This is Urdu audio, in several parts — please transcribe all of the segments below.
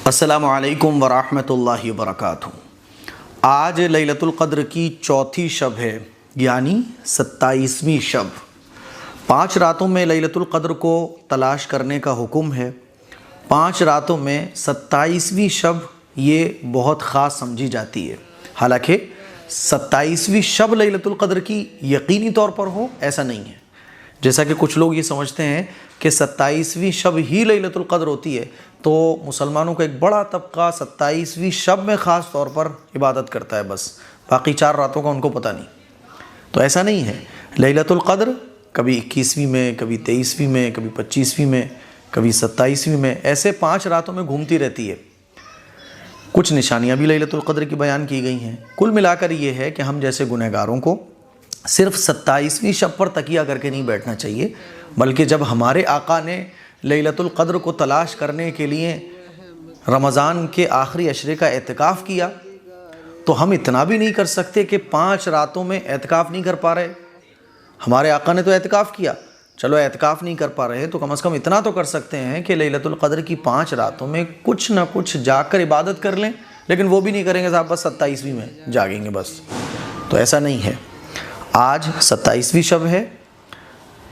السلام علیکم ورحمۃ اللہ وبرکاتہ۔ آج لیلۃ القدر کی چوتھی شب ہے، یعنی 27ویں شب۔ 5 راتوں میں لیلۃ القدر کو تلاش کرنے کا حکم ہے۔ 5 راتوں میں 27ویں شب یہ بہت خاص سمجھی جاتی ہے۔ حالانکہ 27ویں شب لیلۃ القدر کی یقینی طور پر ہو ایسا نہیں ہے، جیسا کہ کچھ لوگ یہ سمجھتے ہیں کہ 27ویں شب ہی لیلۃ القدر ہوتی ہے، تو مسلمانوں کا ایک بڑا طبقہ 27ویں شب میں خاص طور پر عبادت کرتا ہے، بس باقی 4 راتوں کا ان کو پتہ نہیں۔ تو ایسا نہیں ہے، لیلۃ القدر کبھی 21ویں میں، کبھی 23ویں میں، کبھی 25ویں میں، کبھی 27ویں میں، ایسے 5 راتوں میں گھومتی رہتی ہے۔ کچھ نشانیاں بھی لیلۃ القدر کی بیان کی گئی ہیں۔ کل ملا کر یہ ہے کہ ہم جیسے گنہگاروں کو صرف 27ویں شب پر تکیہ کر کے نہیں بیٹھنا چاہیے، بلکہ جب ہمارے آقا نے لیلۃ القدر کو تلاش کرنے کے لیے رمضان کے آخری عشرے کا اعتکاف کیا، تو ہم اتنا بھی نہیں کر سکتے کہ 5 راتوں میں اعتکاف نہیں کر پا رہے۔ ہمارے آقا نے تو اعتکاف کیا، چلو اعتکاف نہیں کر پا رہے تو کم از کم اتنا تو کر سکتے ہیں کہ لیلۃ القدر کی 5 راتوں میں کچھ نہ کچھ جاگ کر عبادت کر لیں، لیکن وہ بھی نہیں کریں گے صاحب، بس 27ویں میں جاگیں گے بس، تو ایسا نہیں ہے۔ آج 27ویں شب ہے،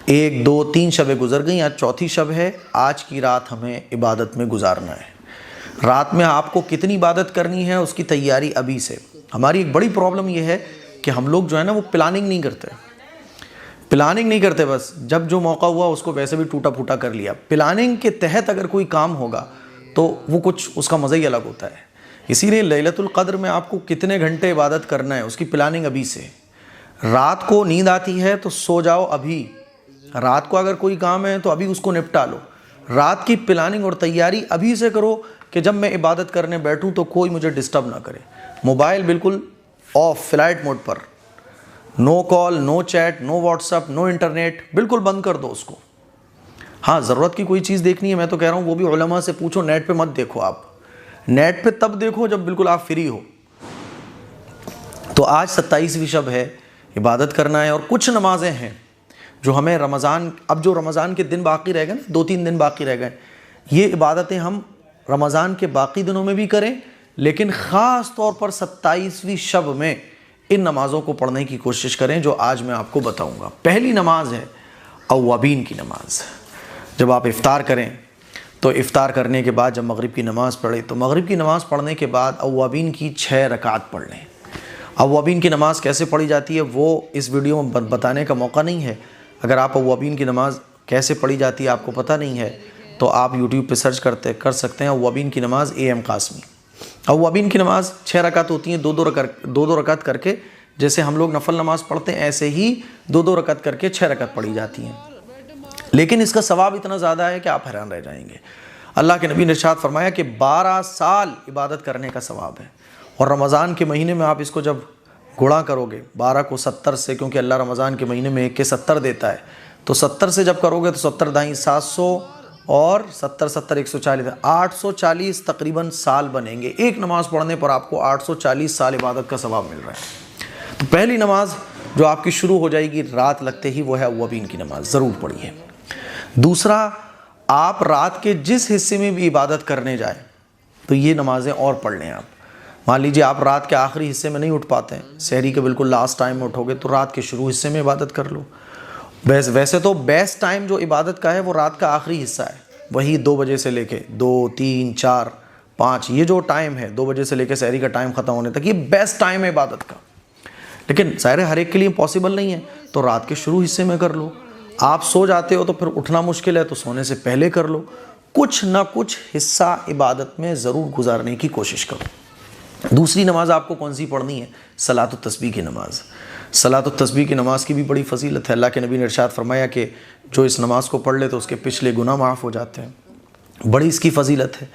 1 2 3 شبیں گزر گئیں، آج چوتھی شب ہے۔ آج کی رات ہمیں عبادت میں گزارنا ہے۔ رات میں آپ کو کتنی عبادت کرنی ہے اس کی تیاری ابھی سے۔ ہماری ایک بڑی پرابلم یہ ہے کہ ہم لوگ جو ہے نا وہ پلاننگ نہیں کرتے، بس جب جو موقع ہوا اس کو ویسے بھی ٹوٹا پھوٹا کر لیا۔ پلاننگ کے تحت اگر کوئی کام ہوگا تو وہ کچھ اس کا مزہ ہی الگ ہوتا ہے۔ اسی لیے لیلۃ القدر میں آپ کو کتنے گھنٹے عبادت کرنا ہے اس کی پلاننگ ابھی سے۔ رات کو نیند آتی ہے تو سو جاؤ ابھی، رات کو اگر کوئی کام ہے تو ابھی اس کو نپٹا لو۔ رات کی پلاننگ اور تیاری ابھی سے کرو کہ جب میں عبادت کرنے بیٹھوں تو کوئی مجھے ڈسٹرب نہ کرے۔ موبائل بالکل آف، فلائٹ موڈ پر، no call, no chat, no WhatsApp, no internet, بالکل بند کر دو اس کو۔ ہاں ضرورت کی کوئی چیز دیکھنی ہے میں تو کہہ رہا ہوں وہ بھی علماء سے پوچھو، نیٹ پہ مت دیکھو آپ، نیٹ پہ تب دیکھو جب بالکل آپ فری ہو۔ تو آج 27ویں شب ہے، عبادت کرنا ہے، اور کچھ نمازیں ہیں جو ہمیں اب جو رمضان کے دن باقی رہ گئے نا، 2-3 دن باقی رہ گئے، یہ عبادتیں ہم رمضان کے باقی دنوں میں بھی کریں، لیکن خاص طور پر 27ویں شب میں ان نمازوں کو پڑھنے کی کوشش کریں جو آج میں آپ کو بتاؤں گا۔ پہلی نماز ہے اوابین کی نماز۔ جب آپ افطار کریں تو افطار کرنے کے بعد جب مغرب کی نماز پڑھیں تو مغرب کی نماز پڑھنے کے بعد اوابین کی 6 رکعت پڑھ لیں۔ اوابین کی نماز کیسے پڑھی جاتی ہے وہ اس ویڈیو میں بتانے کا موقع نہیں ہے۔ اگر آپ اوابین کی نماز کیسے پڑھی جاتی ہے آپ کو پتہ نہیں ہے تو آپ یوٹیوب پہ سرچ کر سکتے ہیں اوابین کی نماز ایم قاسمی۔ اوابین کی نماز 6 رکعت ہوتی ہیں، 2 رکعت کر کے، جیسے ہم لوگ نفل نماز پڑھتے ہیں ایسے ہی 2 رکعت کر کے 6 رکعت پڑھی جاتی ہیں، لیکن اس کا ثواب اتنا زیادہ ہے کہ آپ حیران رہ جائیں گے۔ اللہ کے نبی نے ارشاد فرمایا کہ 12 سال عبادت کرنے کا ثواب ہے، اور رمضان کے مہینے میں آپ اس کو جب گڑا کرو گے 12 کو 70 سے، کیونکہ اللہ رمضان کے مہینے میں 1 کے 70 دیتا ہے، تو 70 سے جب کرو گے تو 70 دائیں 700 اور 70 140 840 تقریباً سال بنیں گے۔ ایک نماز پڑھنے پر آپ کو 840 سال عبادت کا ثواب مل رہا ہے۔ تو پہلی نماز جو آپ کی شروع ہو جائے گی رات لگتے ہی وہ ہے اوابین کی نماز، ضرور پڑھیے۔ دوسرا، آپ رات کے جس حصے میں بھی عبادت کرنے جائیں تو یہ نمازیں اور پڑھ لیں آپ۔ مان لیجیے آپ رات کے آخری حصے میں نہیں اٹھ پاتے ہیں، سحری کے بالکل لاسٹ ٹائم میں اٹھو گے تو رات کے شروع حصے میں عبادت کر لو۔ ویسے تو بیسٹ ٹائم جو عبادت کا ہے وہ رات کا آخری حصہ ہے، وہی 2 بجے سے لے کے 2 3 4 5، یہ جو ٹائم ہے 2 بجے سے لے کے سحری کا ٹائم ختم ہونے تک، یہ بیسٹ ٹائم ہے عبادت کا۔ لیکن ظاہر ہے ہر ایک کے لیے پاسبل نہیں ہے، تو رات کے شروع حصے میں کر لو۔ آپ سو جاتے ہو تو پھر اٹھنا مشکل ہے تو سونے سے پہلے کر لو۔ کچھ نہ کچھ حصہ عبادت میں ضرور گزارنے کی کوشش کرو۔ دوسری نماز آپ کو کون سی پڑھنی ہے؟ صلاۃ التسبیح کی نماز۔ صلاۃ التسبیح کی نماز کی بھی بڑی فضیلت ہے۔ اللہ کے نبی نے ارشاد فرمایا کہ جو اس نماز کو پڑھ لے تو اس کے پچھلے گناہ معاف ہو جاتے ہیں، بڑی اس کی فضیلت ہے۔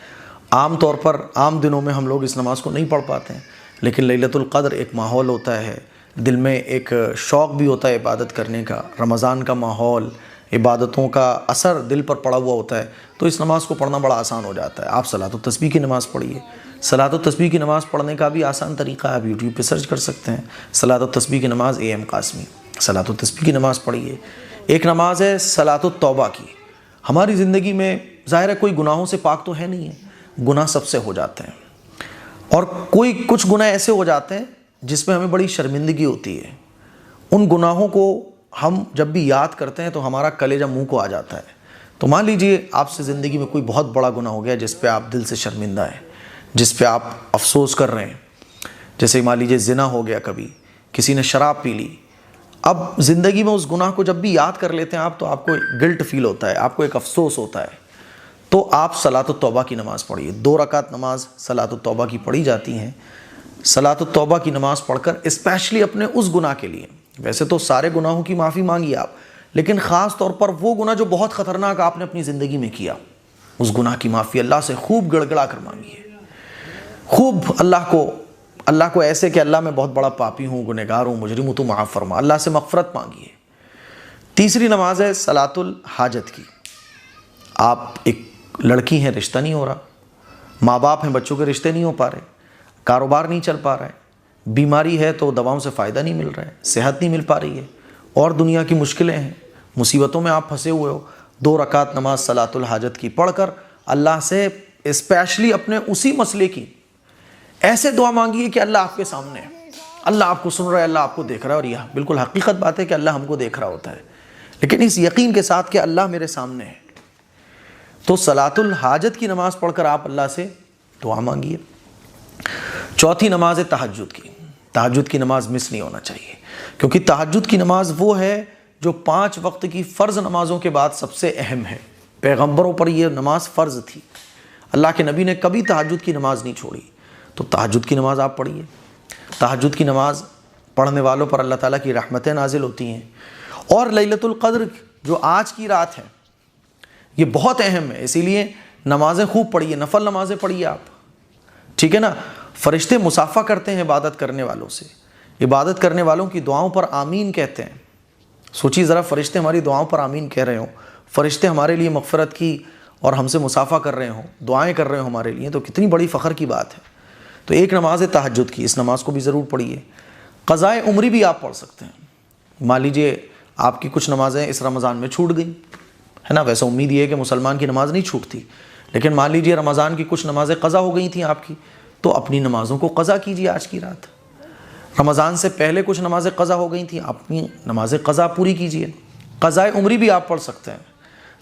عام طور پر عام دنوں میں ہم لوگ اس نماز کو نہیں پڑھ پاتے ہیں، لیکن لیلۃ القدر ایک ماحول ہوتا ہے، دل میں ایک شوق بھی ہوتا ہے عبادت کرنے کا، رمضان کا ماحول، عبادتوں کا اثر دل پر پڑا ہوا ہوتا ہے، تو اس نماز کو پڑھنا بڑا آسان ہو جاتا ہے۔ آپ صلاۃ التسبیح کی نماز پڑھیے۔ صلاۃ التسبیح کی نماز پڑھنے کا بھی آسان طریقہ ہے، آپ یوٹیوب پہ سرچ کر سکتے ہیں، صلاۃ التسبیح کی نماز ایم قاسمی۔ صلاۃ التسبیح کی نماز پڑھیے۔ ایک نماز ہے صلاۃ التوبہ کی۔ ہماری زندگی میں ظاہر ہے کوئی گناہوں سے پاک تو ہے نہیں ہے، گناہ سب سے ہو جاتے ہیں، اور کچھ گناہ ایسے ہو جاتے ہیں جس میں ہمیں بڑی شرمندگی ہوتی ہے. ان گناہوں کو ہم جب بھی یاد کرتے ہیں تو ہمارا کلیجہ منہ کو آ جاتا ہے. تو مان لیجئے آپ سے زندگی میں کوئی بہت بڑا گناہ ہو گیا جس پہ آپ دل سے شرمندہ ہیں، جس پہ آپ افسوس کر رہے ہیں. جیسے مان لیجئے زنا ہو گیا، کبھی کسی نے شراب پی لی. اب زندگی میں اس گناہ کو جب بھی یاد کر لیتے ہیں آپ، تو آپ کو گلٹ فیل ہوتا ہے، آپ کو ایک افسوس ہوتا ہے. تو آپ صلاۃ التوبہ کی نماز پڑھیے. 2 رکعت نماز صلاۃ التوبہ کی پڑھی جاتی ہیں. صلاۃ التوبہ کی نماز پڑھ کر اسپیشلی اپنے اس گناہ کے لیے، ویسے تو سارے گناہوں کی معافی مانگیے آپ، لیکن خاص طور پر وہ گناہ جو بہت خطرناک آپ نے اپنی زندگی میں کیا، اس گناہ کی معافی اللہ سے خوب گڑ گڑا کر مانگیے. خوب اللہ کو ایسے کہ اللہ میں بہت بڑا پاپی ہوں، گنہگار ہوں، مجرم ہوں، تو معاف فرما. اللہ سے مغفرت مانگیے. تیسری نماز ہے صلاۃ الحاجت کی. آپ ایک لڑکی ہیں، رشتہ نہیں ہو رہا، ماں باپ ہیں، بچوں کے رشتے نہیں ہو پا رہے، کاروبار نہیں چل پا رہا ہے، بیماری ہے تو دواؤں سے فائدہ نہیں مل رہا ہے، صحت نہیں مل پا رہی ہے، اور دنیا کی مشکلیں ہیں، مصیبتوں میں آپ پھنسے ہوئے ہو. 2 رکعت نماز صلاۃ الحاجت کی پڑھ کر اللہ سے اسپیشلی اپنے اسی مسئلے کی ایسے دعا مانگیے کہ اللہ آپ کے سامنے ہے، اللہ آپ کو سن رہا ہے، اللہ آپ کو دیکھ رہا ہے. اور یہ بالکل حقیقت بات ہے کہ اللہ ہم کو دیکھ رہا ہوتا ہے، لیکن اس یقین کے ساتھ کہ اللہ میرے سامنے ہے. تو صلاۃ الحاجت کی نماز پڑھ کر آپ اللہ سے دعا مانگیے. چوتھی نماز ہے تہجد کی. تہجد کی نماز مس نہیں ہونا چاہیے، کیونکہ تہجد کی نماز وہ ہے جو 5 وقت کی فرض نمازوں کے بعد سب سے اہم ہے. پیغمبروں پر یہ نماز فرض تھی، اللہ کے نبی نے کبھی تہجد کی نماز نہیں چھوڑی. تو تہجد کی نماز آپ پڑھیے. تہجد کی نماز پڑھنے والوں پر اللہ تعالیٰ کی رحمتیں نازل ہوتی ہیں. اور لیلۃ القدر جو آج کی رات ہے یہ بہت اہم ہے، اسی لیے نمازیں خوب پڑھیے، نفل نمازیں پڑھیے آپ، ٹھیک ہے نا. فرشتے مصافحہ کرتے ہیں عبادت کرنے والوں سے، عبادت کرنے والوں کی دعاؤں پر آمین کہتے ہیں. سوچیے ذرا، فرشتے ہماری دعاؤں پر آمین کہہ رہے ہوں، فرشتے ہمارے لیے مغفرت کی اور ہم سے مصافحہ کر رہے ہوں، دعائیں کر رہے ہوں ہمارے لیے، تو کتنی بڑی فخر کی بات ہے. تو ایک نماز ہے تہجد کی، اس نماز کو بھی ضرور پڑھیے. قضائے عمری بھی آپ پڑھ سکتے ہیں. مان لیجئے آپ کی کچھ نمازیں اس رمضان میں چھوٹ گئیں، ہے نا. ویسے امید یہ ہے کہ مسلمان کی نماز نہیں چھوٹتی، لیکن مان لیجئے رمضان کی کچھ نمازیں قضا ہو گئی تھیں آپ کی، تو اپنی نمازوں کو قضا کیجیے آج کی رات. رمضان سے پہلے کچھ نمازیں قضا ہو گئی تھیں، اپنی نمازیں قضا پوری کیجیے. قضائے عمری بھی آپ پڑھ سکتے ہیں.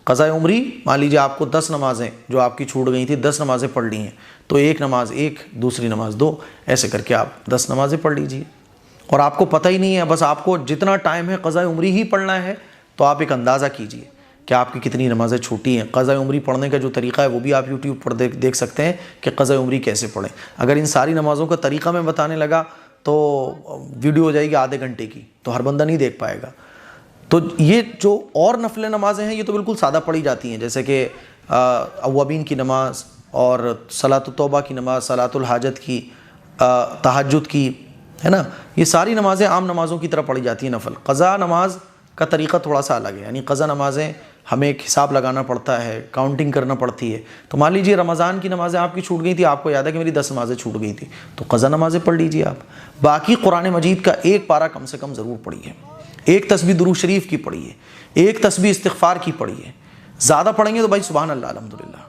قضائے عمری، مان لیجیے آپ کو 10 نمازیں جو آپ کی چھوٹ گئی تھیں 10 نمازیں پڑھ لی ہیں، تو ایک نماز 1، دوسری نماز 2، ایسے کر کے آپ 10 نمازیں پڑھ لیجیے. اور آپ کو پتہ ہی نہیں ہے، بس آپ کو جتنا ٹائم ہے قضائے عمری ہی پڑھنا ہے، تو آپ ایک اندازہ کیجیے کہ آپ کی کتنی نمازیں چھوٹی ہیں. قضائے عمری پڑھنے کا جو طریقہ ہے وہ بھی آپ یوٹیوب پر دیکھ سکتے ہیں کہ قضائے عمری کیسے پڑھیں. اگر ان ساری نمازوں کا طریقہ میں بتانے لگا تو ویڈیو ہو جائے گی آدھے گھنٹے کی، تو ہر بندہ نہیں دیکھ پائے گا. تو یہ جو اور نفل نمازیں ہیں یہ تو بالکل سادہ پڑھی جاتی ہیں، جیسے کہ اوابین کی نماز اور صلاۃ التوبہ کی نماز، صلاۃ الحاجت کی، تہجد کی، ہے نا. یہ ساری نمازیں عام نمازوں کی طرح پڑھی جاتی ہیں نفل. قضا نماز کا طریقہ تھوڑا سا الگ ہے، یعنی قضا نمازیں ہمیں ایک حساب لگانا پڑتا ہے، کاؤنٹنگ کرنا پڑتی ہے. تو مان لیجیے رمضان کی نمازیں آپ کی چھوٹ گئی تھی، آپ کو یاد ہے کہ میری 10 نمازیں چھوٹ گئی تھی، تو قضا نمازیں پڑھ لیجیے آپ. باقی قرآن مجید کا ایک پارہ کم سے کم ضرور پڑھیے، ایک تسبیح درود شریف کی پڑھیے، ایک تسبیح استغفار کی پڑھیے. زیادہ پڑھیں گے تو بھائی سبحان اللہ الحمدللہ.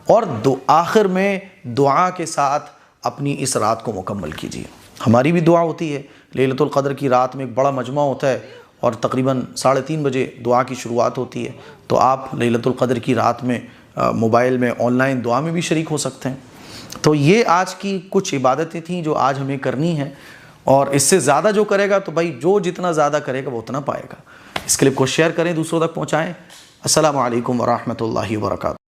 اور آخر میں دعا کے ساتھ اپنی اس رات کو مکمل کیجیے. ہماری بھی دعا ہوتی ہے لیلۃ القدر کی رات میں، ایک بڑا مجمع ہوتا ہے اور تقریباً 3:30 بجے دعا کی شروعات ہوتی ہے. تو آپ لیلۃ القدر کی رات میں موبائل میں آن لائن دعا میں بھی شریک ہو سکتے ہیں. تو یہ آج کی کچھ عبادتیں تھیں جو آج ہمیں کرنی ہیں، اور اس سے زیادہ جو کرے گا تو بھائی جو جتنا زیادہ کرے گا وہ اتنا پائے گا. اس کلپ کو شیئر کریں، دوسروں تک پہنچائیں. السلام علیکم ورحمۃ اللہ وبرکاتہ.